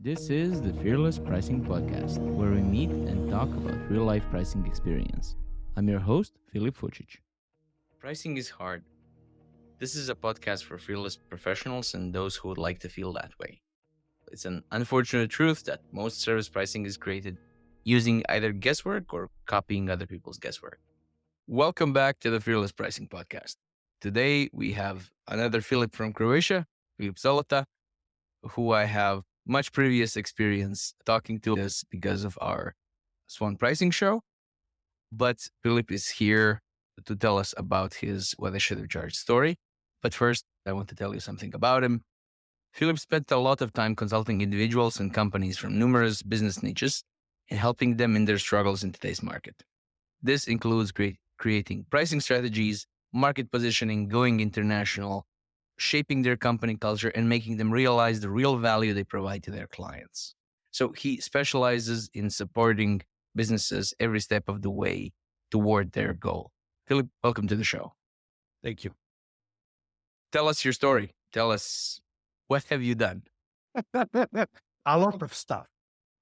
This is the Fearless Pricing Podcast, where we meet and talk about real life pricing experience. I'm your host, Filip Zolota. Pricing is hard. This is a podcast for fearless professionals and those who would like to feel that way. It's an unfortunate truth that most service pricing is created using either guesswork or copying other people's guesswork. Welcome back to the Fearless Pricing Podcast. Today we have another Filip from Croatia, Filip Zolota, who I have much previous experience talking to this because of our Swan pricing show. But Filip is here to tell us about his what I should have charged story. But first, I want to tell you something about him. Filip spent a lot of time consulting individuals and companies from numerous business niches and helping them in their struggles in today's market. This includes creating pricing strategies, market positioning, going international, shaping their company culture, and making them realize the real value they provide to their clients. So he specializes in supporting businesses every step of the way toward their goal. Filip, welcome to the show. Thank you. Tell us your story. Tell us, what have you done? A lot of stuff.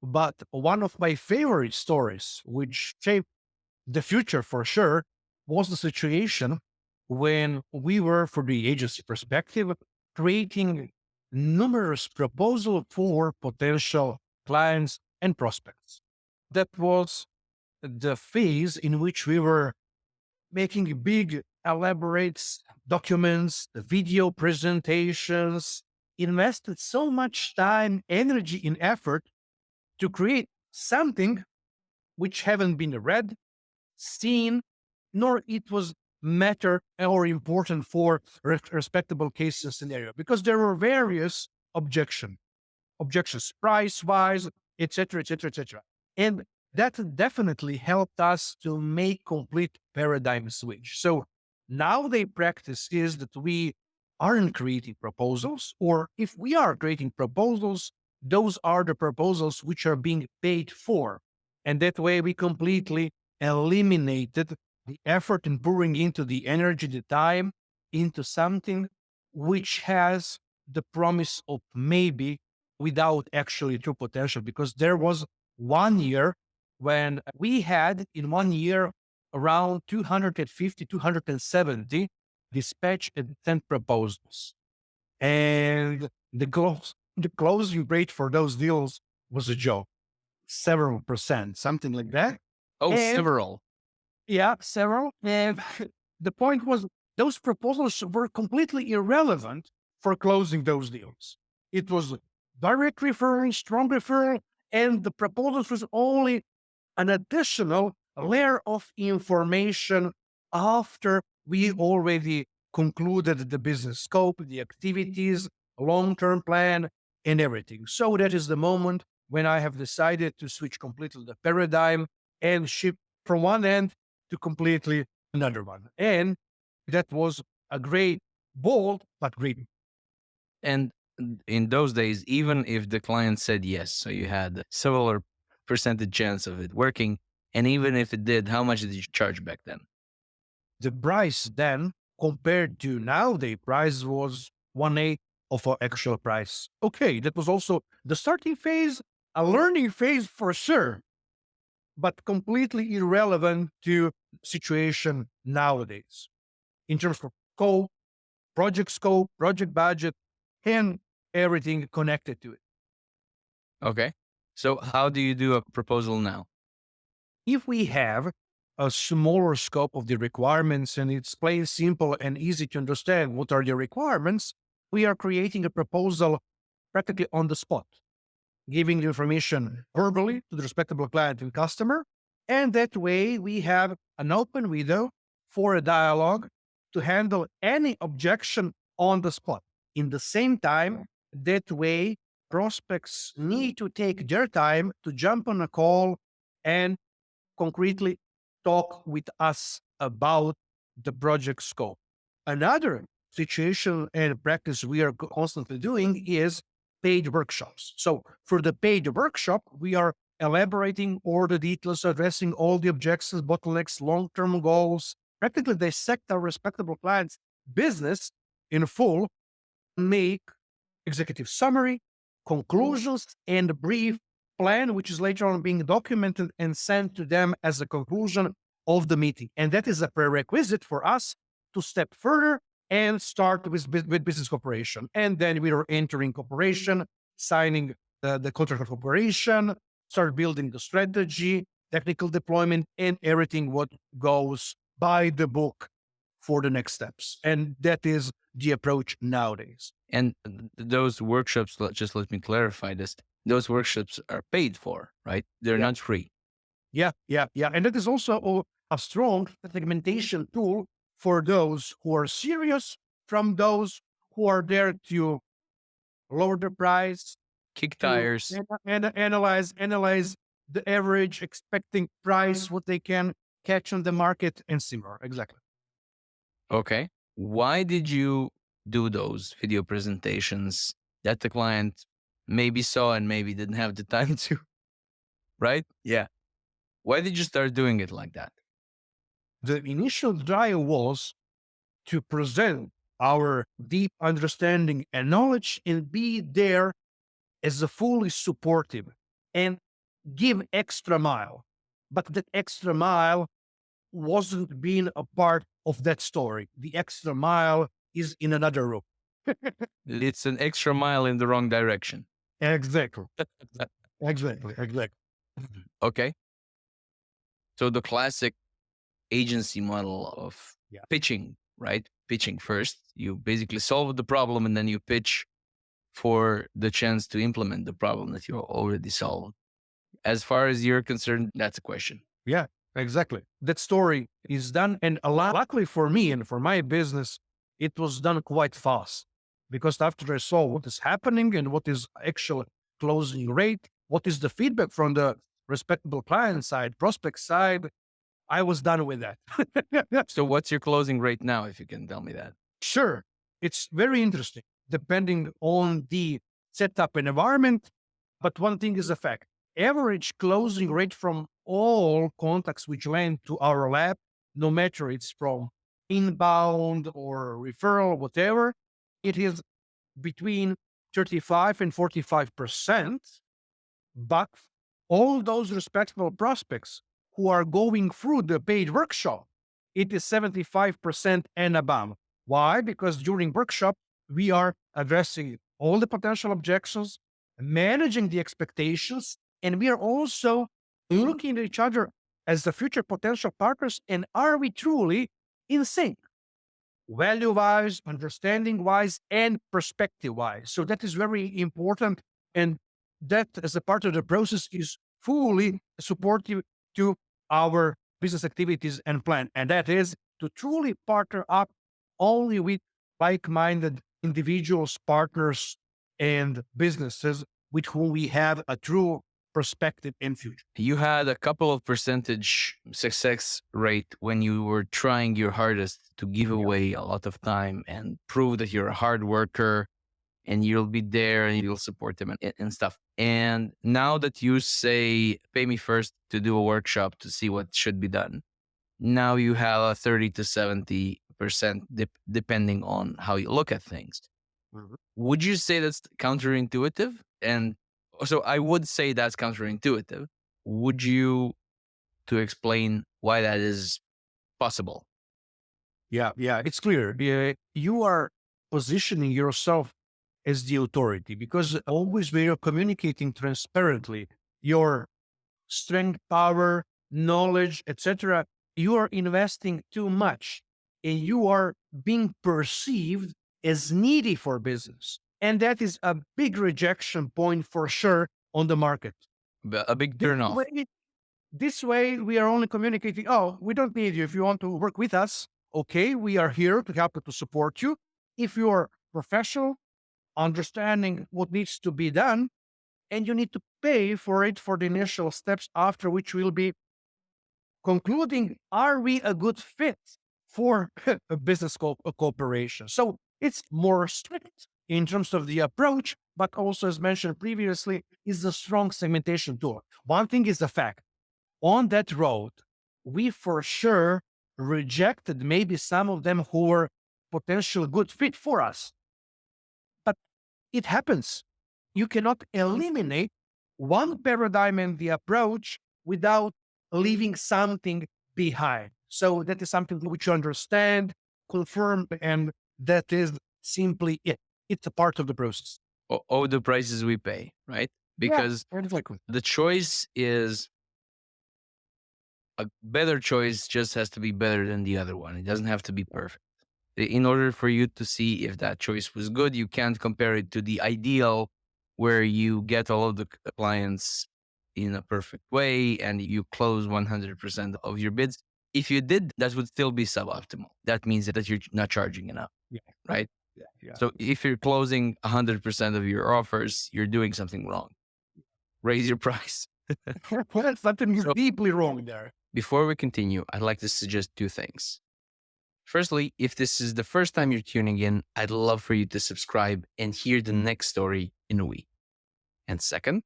But one of my favorite stories, which shaped the future for sure, was the situation when we were, for the agency perspective, creating numerous proposals for potential clients and prospects. That was the phase in which we were making big, elaborate documents, video presentations, invested so much time, energy, and effort to create something which haven't been read, seen, nor it was matter or important for respectable case scenario, because there were various objections, price-wise, etc., etc., etc. And that definitely helped us to make complete paradigm switch. So now the practice is that we aren't creating proposals, or if we are creating proposals, those are the proposals which are being paid for. And that way we completely eliminated the effort in pouring into the energy, the time into something which has the promise of maybe without actually true potential. Because there was 1 year when we had in 1 year around 250, 270 dispatch and sent proposals. And the closing rate for those deals was a joke, several percent, something like that. Oh, And several. yeah, several. And the point was those proposals were completely irrelevant for closing those deals. It was direct referral, strong referral, and the proposals was only an additional layer of information after we already concluded the business scope, the activities, long-term plan, and everything. So that is the moment when I have decided to switch completely the paradigm and shift from one end to completely another one. And that was a great, bold, but great. And in those days, even if the client said yes, so you had several percentage chance of it working, and even if it did, how much did you charge back then? The price then compared to now, the price was 1/8 of our actual price. Okay, that was also the starting phase, a learning phase for sure, but completely irrelevant to situation nowadays in terms of scope, project budget, and everything connected to it. Okay. So how do you do a proposal now? If we have a smaller scope of the requirements and it's plain simple and easy to understand what are the requirements, we are creating a proposal practically on the spot, giving the information verbally to the respectable client and customer. And that way we have an open window for a dialogue to handle any objection on the spot. In the same time, that way prospects need to take their time to jump on a call and concretely talk with us about the project scope. Another situation and practice we are constantly doing is paid workshops. So for the paid workshop, we are elaborating all the details, addressing all the objections, bottlenecks, long-term goals, practically dissect our respectable clients' business in full, make executive summary, conclusions and a brief plan, which is later on being documented and sent to them as a conclusion of the meeting. And that is a prerequisite for us to step further and start with business cooperation. And then we are entering cooperation, signing the contract of cooperation, start building the strategy, technical deployment, and everything what goes by the book for the next steps. And that is the approach nowadays. And those workshops, just let me clarify this. Those workshops are paid for, right? They're Yeah. not free. Yeah. And that is also a strong segmentation tool for those who are serious from those who are there to lower the price, Kick to tires. analyze the average expecting price, what they can catch on the market, and similar. Exactly. Okay. Why did you do those video presentations that the client maybe saw and maybe didn't have the time to? Right? Yeah. Why did you start doing it like that? The initial drive was to present our deep understanding and knowledge and be there as a fully supportive and give extra mile. But that extra mile wasn't being a part of that story. The extra mile is in another room. It's an extra mile in the wrong direction. Exactly. Exactly. Okay. So the classic agency model of Yeah. pitching, right? Pitching first. You basically solve the problem and then you pitch for the chance to implement the problem that you already solved. As far as you're concerned, that's a question. Yeah, exactly. That story is done. And luckily for me and for my business, it was done quite fast because after I saw what is happening and what is actual closing rate, what is the feedback from the respectable client side, prospect side, I was done with that. So what's your closing rate now, if you can tell me that? Sure. It's very interesting depending on the setup and environment. But one thing is a fact average closing rate from all contacts which land to our lab, no matter it's from inbound or referral, whatever, it is between 35 and 45%. But all those respectable prospects who are going through the paid workshop, it is 75% and above. Why? Because during workshop, we are addressing all the potential objections, managing the expectations, and we are also looking at each other as the future potential partners. And are we truly in sync? Value wise, understanding wise, and perspective wise. So that is very important. And that, as a part of the process, is fully supportive to our business activities and plan. And that is to truly partner up only with like minded individuals, partners, and businesses with whom we have a true perspective in future. You had a couple of percentage success rate when you were trying your hardest to give away a lot of time and prove that you're a hard worker and you'll be there and you'll support them and stuff. And now that you say, pay me first to do a workshop to see what should be done, now you have a 30 to 70% depending on how you look at things. Mhm. Would you say that's counterintuitive? And so I would say that's counterintuitive. Would you to explain why that is possible? Yeah, it's clear. You are positioning yourself as the authority because always when you're communicating transparently your strength, power, knowledge, etc., you are investing too much and you are being perceived as needy for business. And that is a big rejection point for sure on the market. A big turn off. This way, we are only communicating, oh, we don't need you. If you want to work with us, okay, we are here to help you, to support you. If you are professional, understanding what needs to be done, and you need to pay for it for the initial steps, after which we'll be concluding, are we a good fit for a business cooperation? So it's more strict in terms of the approach, but also, as mentioned previously, is a strong segmentation tool. One thing is the fact on that road, we for sure rejected maybe some of them who were potential good fit for us. But it happens. You cannot eliminate one paradigm in the approach without leaving something behind. So that is something which you understand, confirm, and that is simply it. It's a part of the process. Or the prices we pay, right? Yeah, Because exactly. the choice is a better choice, just has to be better than the other one. It doesn't have to be perfect. In order for you to see if that choice was good, you can't compare it to the ideal where you get all of the clients in a perfect way and you close 100% of your bids. If you did, that would still be suboptimal. That means that you're not charging enough, Yeah, right? yeah, yeah. So if you're closing 100% of your offers, you're doing something wrong. Raise your price. Well, something is So deeply wrong there. before we continue, I'd like to suggest two things. Firstly, if this is the first time you're tuning in, I'd love for you to subscribe and hear the next story in a week. And second,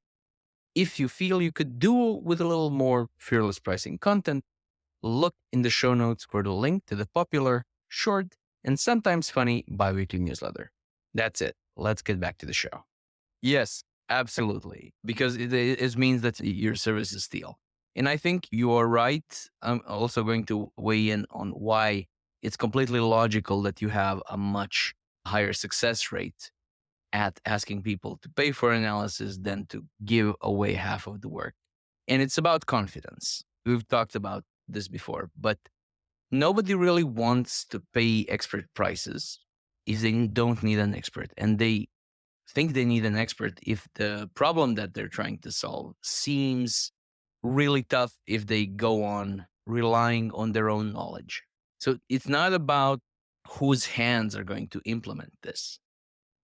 if you feel you could do with a little more fearless pricing content, look in the show notes for the link to the popular, short, and sometimes funny biweekly newsletter. That's it. Let's get back to the show. Yes, absolutely. Because it means that your service is steal. And I think you are right. I'm also going to weigh in on why it's completely logical that you have a much higher success rate at asking people to pay for analysis than to give away half of the work. And it's about confidence. We've talked about this before, but nobody really wants to pay expert prices if they don't need an expert. And they think they need an expert if the problem that they're trying to solve seems really tough if they go on relying on their own knowledge. So it's not about whose hands are going to implement this,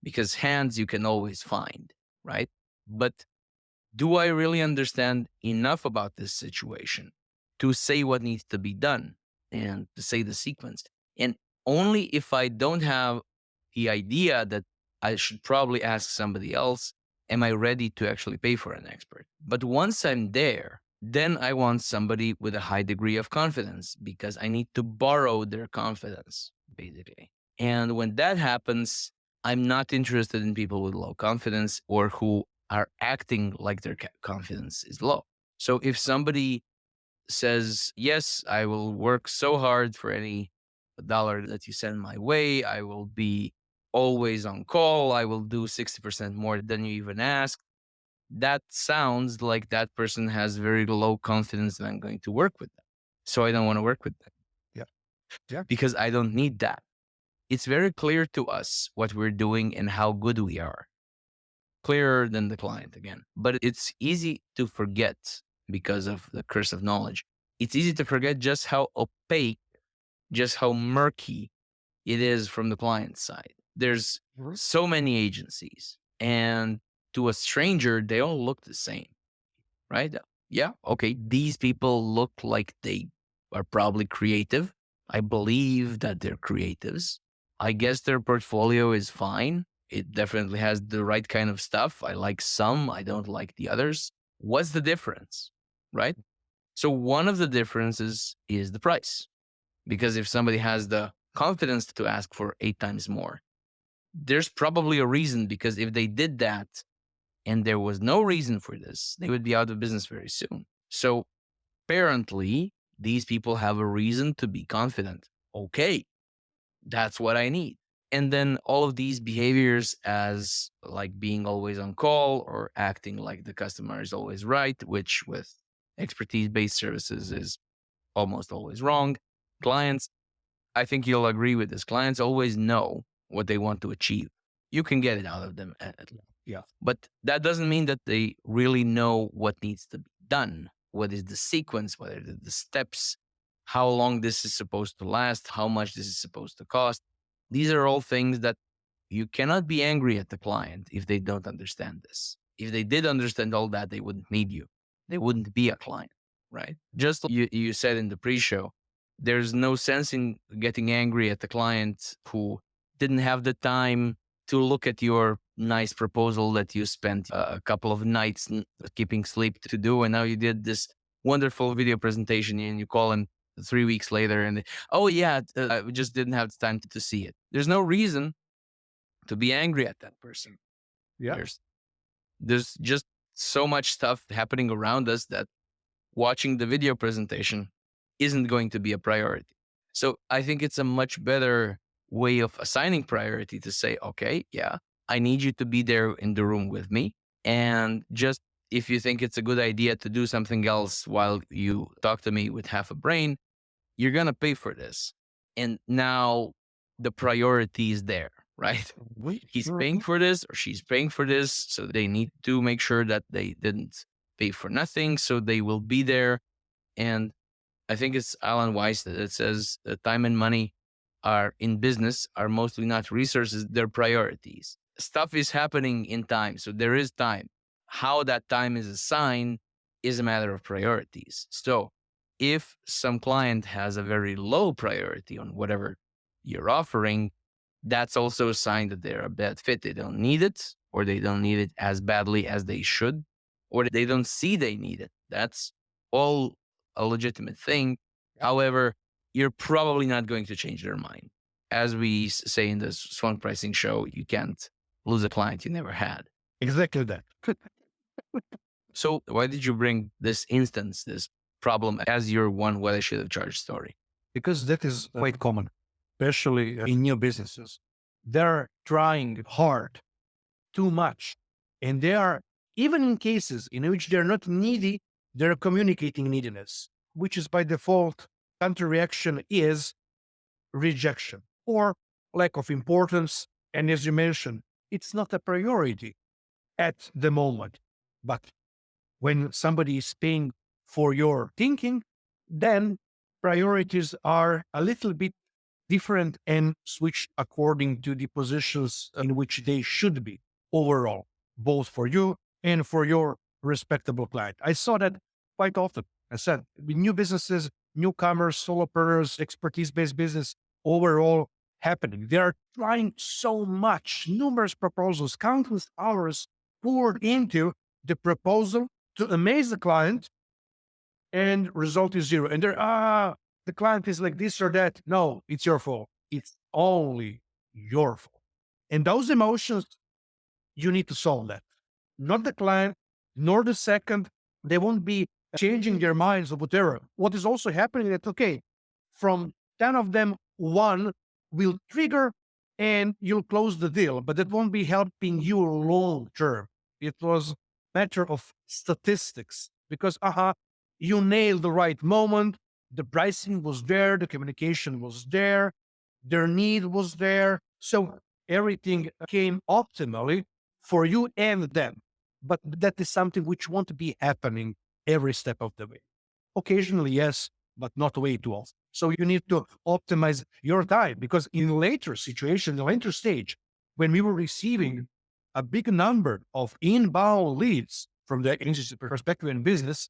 because hands you can always find, right? But do I really understand enough about this situation to say what needs to be done and to say the sequence? And only if I don't have the idea that I should probably ask somebody else, am I ready to actually pay for an expert? But once I'm there, then I want somebody with a high degree of confidence because I need to borrow their confidence, basically. And when that happens, I'm not interested in people with low confidence or who are acting like their confidence is low. So if somebody says, yes, I will work so hard for any dollar that you send my way, I will be always on call, I will do 60% more than you even ask. That sounds like that person has very low confidence that I'm going to work with them. So I don't want to work with them. Yeah. Yeah. Because I don't need that. It's very clear to us what we're doing and how good we are. Clearer than the client again. But it's easy to forget because of the curse of knowledge. It's easy to forget just how opaque, just how murky it is from the client side. There's Mhm. so many agencies, and to a stranger, they all look the same, right? Yeah, okay, these people look like they are probably creative. I believe that they're creatives. I guess their portfolio is fine. It definitely has the right kind of stuff. I like some, I don't like the others. What's the difference, right? So, one of the differences is the price. Because if somebody has the confidence to ask for 8 times more, there's probably a reason. Because if they did that and there was no reason for this, they would be out of business very soon. So apparently, these people have a reason to be confident. Okay, that's what I need. And then all of these behaviors, as like being always on call or acting like the customer is always right, which with expertise based services is almost always wrong. Clients, I think you'll agree with this. Clients always know what they want to achieve. You can get it out of them at least. Yeah. But that doesn't mean that they really know what needs to be done. What is the sequence? What are the steps? How long this is supposed to last? How much this is supposed to cost? These are all things that you cannot be angry at the client if they don't understand this. If they did understand all that, they wouldn't need you. They wouldn't be a client, right? Just like you said in the pre show, there's no sense in getting angry at the client who didn't have the time to look at your nice proposal that you spent a couple of nights keeping sleep to do. And now you did this wonderful video presentation and you call in 3 weeks later and, oh, yeah, I just didn't have the time to see it. There's no reason to be angry at that person. Yeah. There's There's just so much stuff happening around us that watching the video presentation isn't going to be a priority. So I think it's a much better way of assigning priority to say, okay, yeah, I need you to be there in the room with me. And just if you think it's a good idea to do something else while you talk to me with half a brain, you're going to pay for this. And now the priority is there, right? He's paying for this or she's paying for this. So they need to make sure that they didn't pay for nothing. So they will be there. And I think it's Alan Weiss that it says that time and money are in business are mostly not resources, they're priorities. Stuff is happening in time. So there is time. How that time is assigned is a matter of priorities. So if some client has a very low priority on whatever you're offering, that's also a sign that they're a bad fit. They don't need it, or they don't need it as badly as they should, or they don't see they need it. That's all a legitimate thing. However, you're probably not going to change their mind. As we say in the Swan Pricing Show, you can't lose a client you never had. Exactly that. So why did you bring this instance, this problem as your one what I should have charged story? Because that is quite common, especially in new businesses. They're trying hard, too much, and they are, even in cases in which they're not needy, they're communicating neediness, which is by default, counter reaction is rejection or lack of importance. And as you mentioned, it's not a priority at the moment. But when somebody is paying for your thinking, then priorities are a little bit different and switched according to the positions in which they should be overall, both for you and for your respectable client. I saw that quite often. I said, with new businesses, newcomers, solopreneurs, expertise-based business overall happening. They are trying so much, numerous proposals, countless hours poured into the proposal to amaze the client, and result is zero. And the client is like this or that. No, it's your fault. It's only your fault. And those emotions, you need to solve that. Not the client, nor the second. They won't be changing their minds or whatever. What is also happening that, okay, from 10 of them, one will trigger and you'll close the deal, but that won't be helping you long term. It was matter of statistics because, you nailed the right moment. The pricing was there. The communication was there. Their need was there. So everything came optimally for you and them. But that is something which won't be happening every step of the way. Occasionally, yes, but not way too often. So you need to optimize your time because in later situation, the later stage, when we were receiving a big number of inbound leads from the agency perspective in business,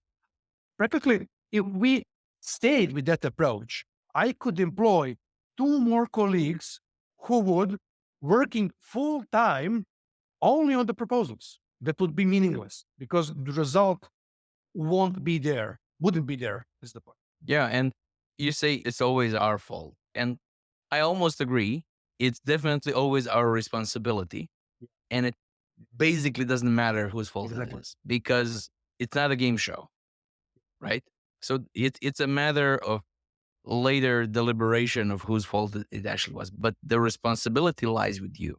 practically, if we stayed with that approach, I could employ two more colleagues who would working full time only on the proposals. That would be meaningless because the result won't be there, wouldn't be there, is the point. Yeah. And you say it's always our fault. And I almost agree. It's definitely always our responsibility. And it basically doesn't matter whose fault it Exactly. is because it's not a game show, right? So it's a matter of later deliberation of whose fault it actually was, but the responsibility lies with you.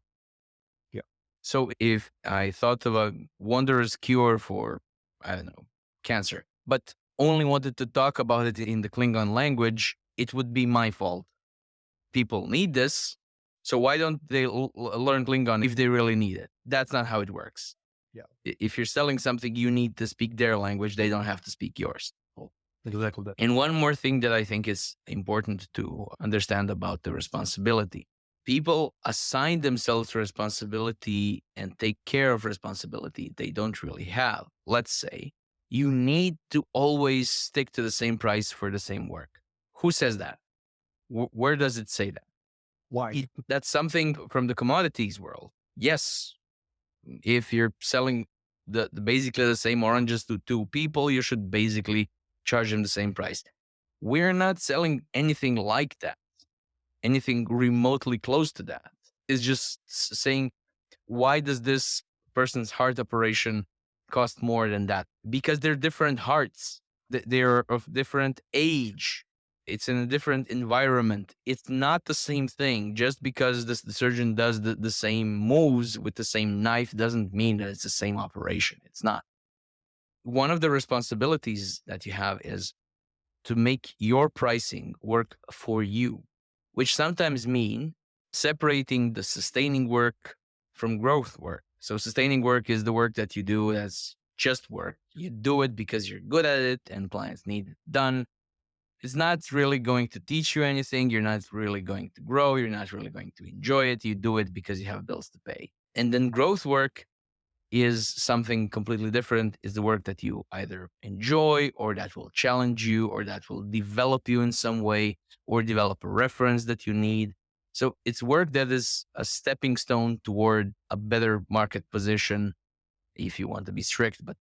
Yeah. So if I thought of a wondrous cure for, I don't know, cancer, but only wanted to talk about it in the Klingon language, it would be my fault. People need this. So why don't they learn Klingon if they really need it? That's not how it works. Yeah. If you're selling something, you need to speak their language. They don't have to speak yours. Exactly that. And one more thing that I think is important to understand about the responsibility. People assign themselves responsibility and take care of responsibility they don't really have. Let's say you need to always stick to the same price for the same work. Who says that? Where does it say that? Why? That's something from the commodities world. Yes, if you're selling the basically the same oranges to two people, you should basically charge them the same price. We're not selling anything like that, anything remotely close to that. It's just saying, why does this person's heart operation cost more than that because they're different hearts. They're of different age. It's in a different environment. It's not the same thing. Just because the surgeon does the same moves with the same knife doesn't mean that it's the same operation. It's not. One of the responsibilities that you have is to make your pricing work for you, which sometimes mean separating the sustaining work from growth work. So sustaining work is the work that you do as just work. You do it because you're good at it and clients need it done. It's not really going to teach you anything. You're not really going to grow. You're not really going to enjoy it. You do it because you have bills to pay. And then growth work is something completely different. Is the work that you either enjoy or that will challenge you or that will develop you in some way or develop a reference that you need. So it's work that is a stepping stone toward a better market position, if you want to be strict, but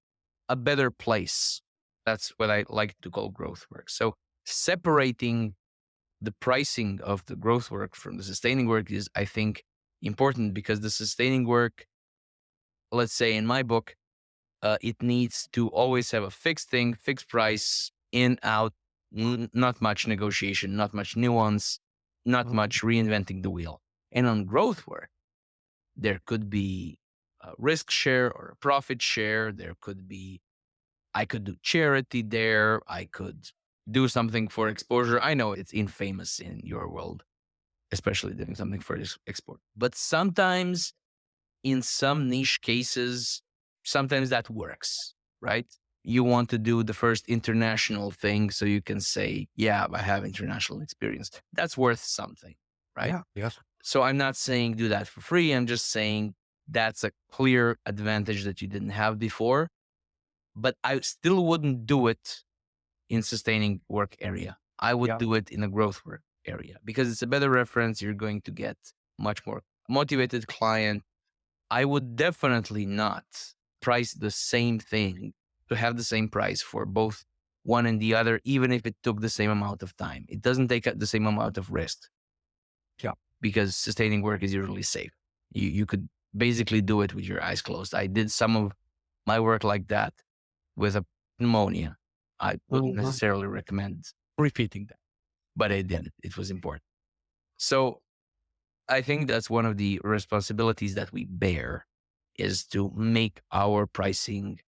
a better place. That's what I like to call growth work. So separating the pricing of the growth work from the sustaining work is, I think, important because the sustaining work, let's say in my book, it needs to always have a fixed thing, fixed price, in, out, not much negotiation, not much nuance, not Mhm. much reinventing the wheel. And on growth work, there could be a risk share or a profit share. There could be, I could do charity there. I could do something for exposure. I know it's infamous in your world, especially doing something for this export. But sometimes in some niche cases, sometimes that works, right? You want to do the first international thing so you can say, yeah, I have international experience. That's worth something, right? Yeah. Yes. So I'm not saying do that for free. I'm just saying that's a clear advantage that you didn't have before, but I still wouldn't do it in sustaining work area. I would Yeah. do it in a growth work area because it's a better reference. You're going to get much more motivated client. I would definitely not price the same thing to have the same price for both one and the other, even if it took the same amount of time. It doesn't take the same amount of risk. Yeah. Because sustaining work is usually safe. You could basically do it with your eyes closed. I did some of my work like that with a pneumonia. I wouldn't Mhm. necessarily recommend repeating that, but I did it. It was important. So I think that's one of the responsibilities that we bear is to make our pricing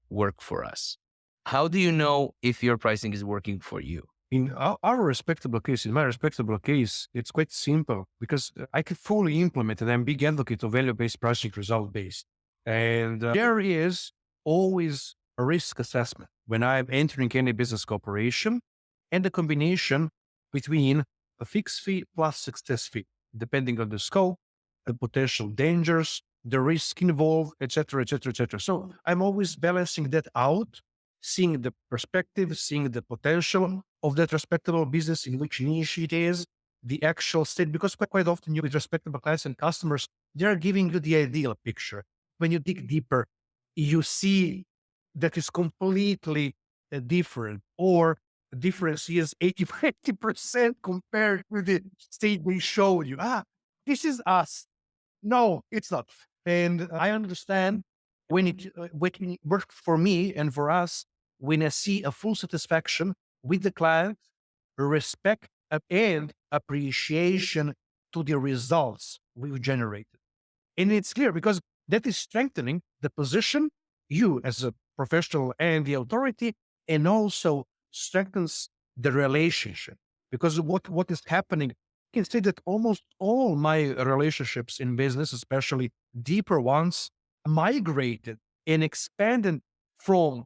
work for us. How do you know if your pricing is working for you? In our respectable case, in my respectable case, it's quite simple because I could fully implement and I'm a big advocate of value-based pricing, result-based. And there is always a risk assessment when I'm entering any business cooperation and the combination between a fixed fee plus success fee, depending on the scope, the potential dangers, the risk involved, etc., etc., etc. So I'm always balancing that out, seeing the perspective, seeing the potential of that respectable business in which niche it is, the actual state, because quite often you with respectable clients and customers, they're giving you the ideal picture. When you dig deeper, you see that is completely different, or the difference is 80% compared with the state they showed you. This is us. No, it's not. And I understand when it worked for me and for us, when I see a full satisfaction with the client, respect and appreciation to the results we've generated. And it's clear because that is strengthening the position, you as a professional and the authority, and also strengthens the relationship. Because what is happening, I can say that almost all my relationships in business, especially deeper ones, migrated and expanded from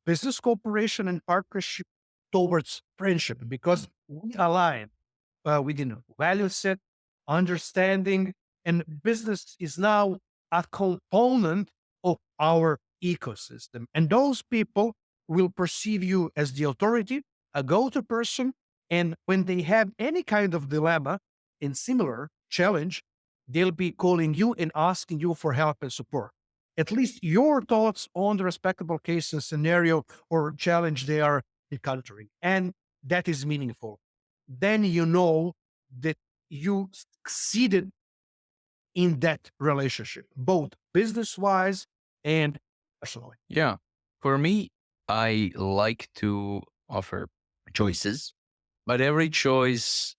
business cooperation and partnership towards friendship because we align within value set, understanding, and business is now a component of our ecosystem. And those people will perceive you as the authority, a go-to person. And when they have any kind of dilemma and similar challenge, they'll be calling you and asking you for help and support. At least your thoughts on the respectable case and scenario or challenge they are encountering. And that is meaningful. Then you know that you succeeded in that relationship, both business wise and personally? Yeah. For me, I like to offer choices, but every choice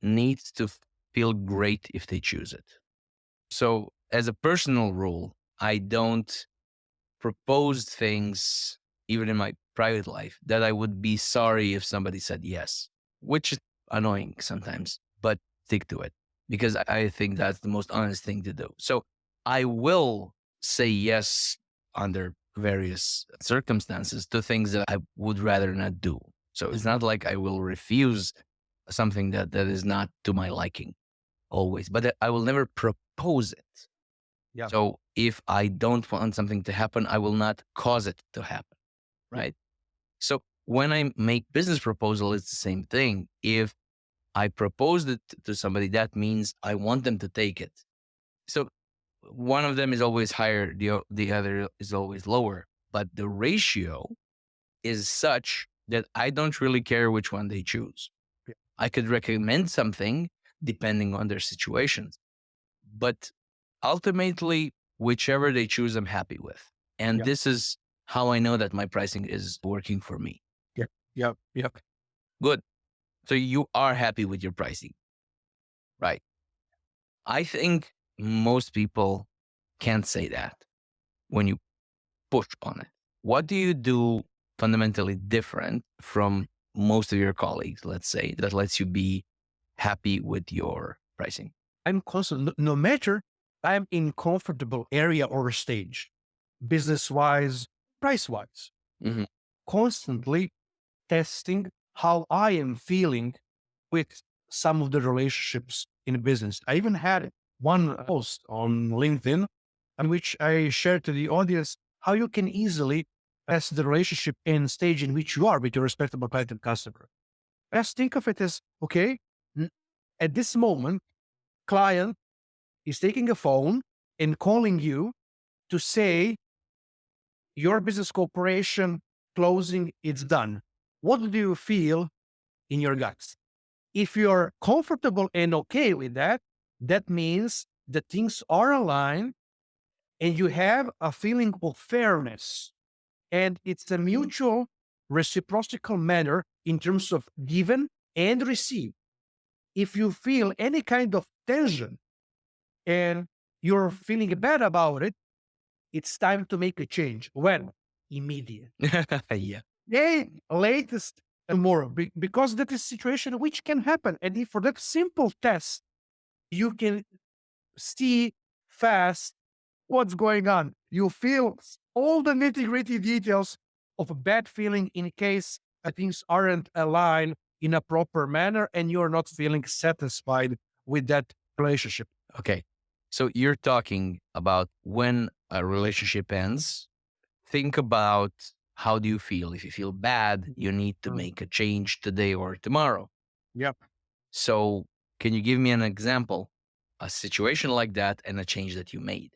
needs to feel great if they choose it. So, as a personal rule, I don't propose things, even in my private life, that I would be sorry if somebody said yes, which is annoying sometimes, but stick to it because I think that's the most honest thing to do. So, I will say yes under various circumstances to things that I would rather not do. So, it's Mhm. not like I will refuse something that is not to my liking always, but I will never propose it. Yeah. So if I don't want something to happen, I will not cause it to happen. Yeah. Right. So when I make business proposal, it's the same thing. If I proposed it to somebody, that means I want them to take it. So one of them is always higher, the other is always lower, but the ratio is such that I don't really care which one they choose. Yeah. I could recommend something depending on their situations, but ultimately, whichever they choose, I'm happy with. And Yeah. this is how I know that my pricing is working for me. Yeah. Yeah. Yeah. Good. So you are happy with your pricing, right? I think most people can't say that when you push on it. What do you do fundamentally different from most of your colleagues, let's say, that lets you be happy with your pricing? I'm constant, no matter I'm in comfortable area or stage, business wise, price wise, Hmm. constantly testing how I am feeling with some of the relationships in business. I even had one post on LinkedIn in which I shared to the audience how you can easily test the relationship in stage in which you are with your respectable client and customer. Let's think of it as okay, n- at this moment, client is taking a phone and calling you to say your business corporation closing, it's done. What do you feel in your guts? If you're comfortable and okay with that, that means that things are aligned and you have a feeling of fairness. And it's a mutual reciprocal manner in terms of given and receive. If you feel any kind of tension and you're feeling bad about it, it's time to make a change. When? Immediate. Yeah. Yeah, latest tomorrow, because that is situation which can happen. And if for that simple test, you can see fast what's going on. You feel all the nitty gritty details of a bad feeling in case things aren't aligned in a proper manner and you're not feeling satisfied with that relationship. Okay. So you're talking about when a relationship ends, think about how do you feel? If you feel bad, you need to Mm. make a change today or tomorrow. Yep. So can you give me an example, a situation like that and a change that you made?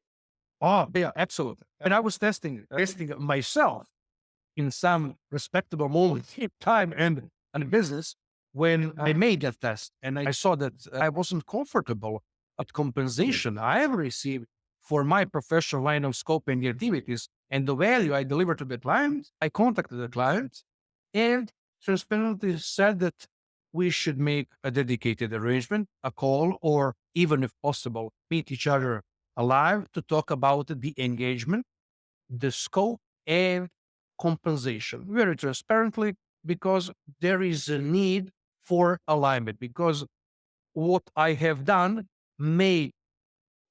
Oh, yeah, absolutely. And I was testing myself in some respectable moment in time and business when I made that test and I saw that I wasn't comfortable at compensation I have received for my professional line of scope and activities and the value I deliver to the client. I contacted the client and transparently said that we should make a dedicated arrangement, a call, or even if possible, meet each other alive to talk about the engagement, the scope, and compensation very transparently because there is a need for alignment. Because what I have done made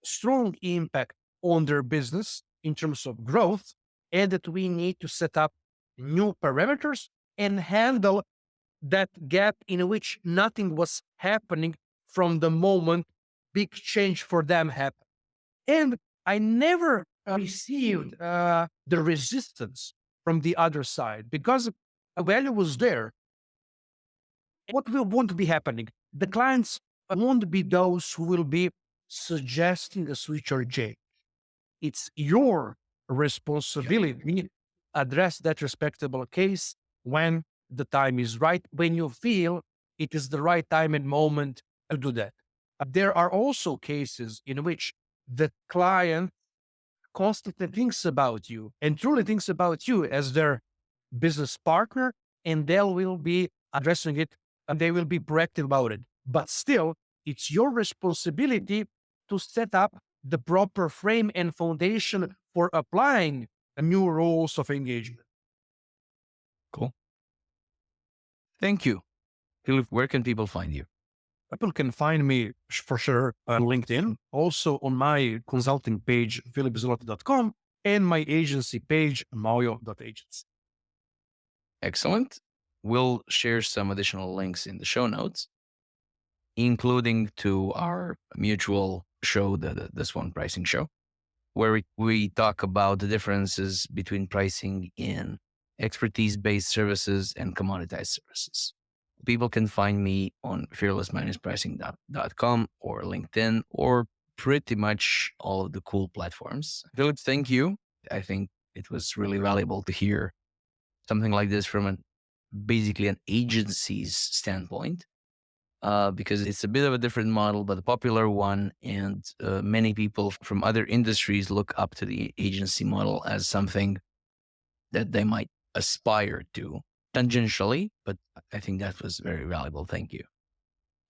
strong impact on their business in terms of growth, and that we need to set up new parameters and handle that gap in which nothing was happening from the moment big change for them happened. And I never received the resistance from the other side because the value was there. What will won't be happening? The clients won't be those who will be suggesting a switch or change. It's your responsibility address that respectable case when the time is right, when you feel it is the right time and moment to do that. There are also cases in which the client constantly thinks about you and truly thinks about you as their business partner, and they will be addressing it and they will be proactive about it. But still, it's your responsibility to set up the proper frame and foundation for applying new rules of engagement. Cool. Thank you. Philip, where can people find you? People can find me for sure on LinkedIn, also on my consulting page, filipzolota.com, and my agency page, mayo.agency. Excellent. We'll share some additional links in the show notes, including to our mutual show, the This One Pricing Show, where we talk about the differences between pricing in expertise-based services and commoditized services. People can find me on fearless-pricing.com or LinkedIn or pretty much all of the cool platforms. Philip, thank you. I think it was really valuable to hear something like this from basically an agency's standpoint, because it's a bit of a different model, but a popular one. And many people from other industries look up to the agency model as something that they might aspire to tangentially, but I think that was very valuable. Thank you.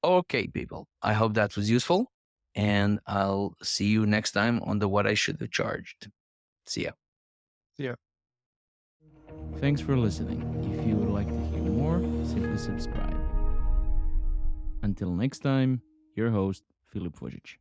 Okay, people, I hope that was useful, and I'll see you next time on the What I Should Have Charged. See ya. Yeah. Thanks for listening. If you would like to hear more, simply subscribe. Until next time, your host, Filip Zolota.